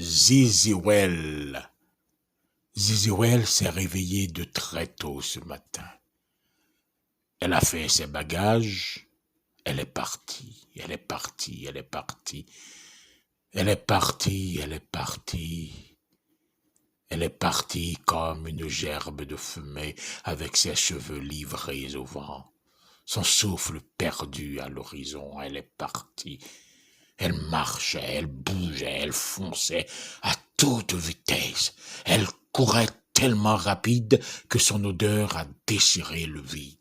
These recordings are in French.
Ziziwel. Ziziwel s'est réveillée de très tôt ce matin. Elle a fait ses bagages. Elle est partie. Elle est partie. Elle est partie. Elle est partie. Elle est partie. Elle est partie comme une gerbe de fumée avec ses cheveux livrés au vent. Son souffle perdu à l'horizon. Elle est partie. Elle marchait, elle bougeait, elle fonçait à toute vitesse. Elle courait tellement rapide que son odeur a déchiré le vide.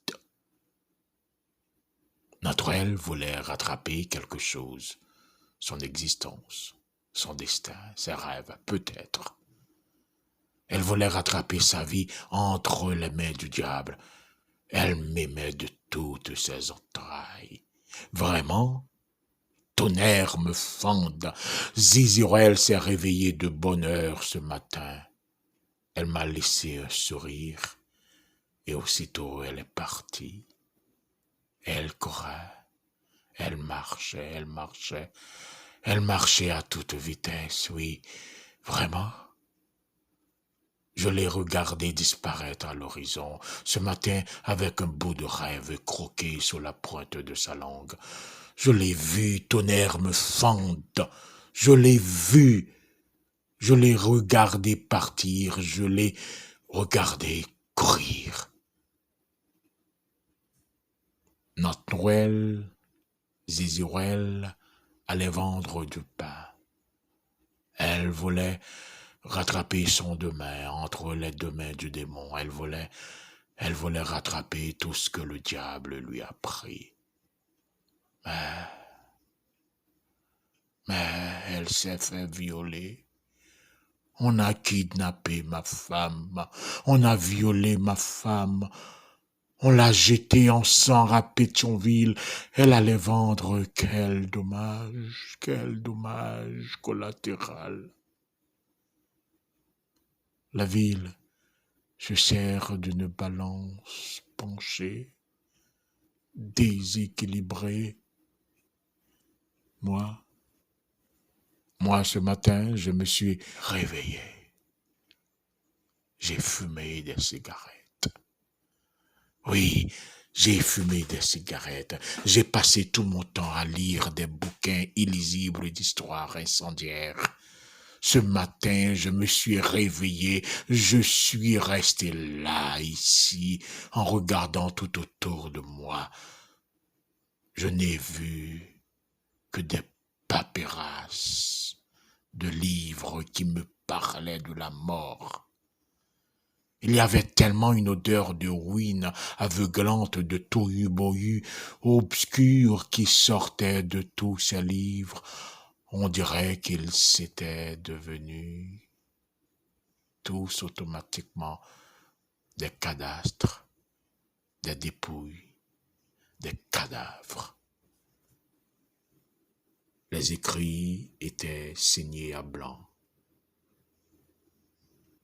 Notre elle voulait rattraper quelque chose, son existence, son destin, ses rêves, peut-être. Elle voulait rattraper sa vie entre les mains du diable. Elle m'aimait de toutes ses entrailles. Vraiment? Tonnerre me fende, Zizirel s'est réveillée de bonne heure ce matin. Elle m'a laissé un sourire et aussitôt elle est partie. Elle courait, elle marchait, elle marchait, elle marchait à toute vitesse, oui, vraiment. Je l'ai regardée disparaître à l'horizon ce matin avec un bout de rêve croqué sur la pointe de sa langue. Je l'ai vue, tonnerre me fende. Je l'ai vue. Je l'ai regardée partir. Je l'ai regardée courir. Notre Noël, Zizirel, allait vendre du pain. Elle voulait rattraper son demain entre les deux mains du démon. Elle voulait rattraper tout ce que le diable lui a pris. Mais elle s'est fait violer. On a kidnappé ma femme. On a violé ma femme. On l'a jetée en sang à Pétionville. Elle allait vendre. Quel dommage collatéral. La ville se sert d'une balance penchée, déséquilibrée. Moi, ce matin, je me suis réveillé. J'ai fumé des cigarettes. Oui, j'ai fumé des cigarettes. J'ai passé tout mon temps à lire des bouquins illisibles d'histoires incendiaires. Ce matin, je me suis réveillé, je suis resté là, ici, en regardant tout autour de moi. Je n'ai vu que des papyrus de livres qui me parlaient de la mort. Il y avait tellement une odeur de ruine aveuglante, de tohu-bohu, obscur qui sortait de tous ces livres. On dirait qu'ils s'étaient devenus tous automatiquement des cadastres, des dépouilles, des cadavres. Les écrits étaient signés à blanc.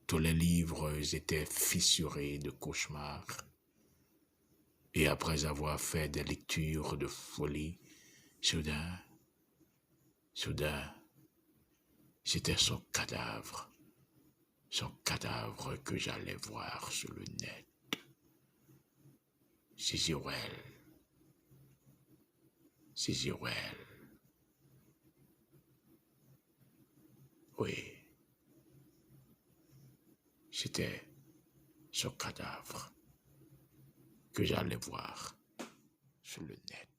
Tous les livres étaient fissurés de cauchemars. Et après avoir fait des lectures de folie, soudain, c'était son cadavre que j'allais voir sur le net. Zizirel. Oui, c'était son cadavre que j'allais voir sur le net.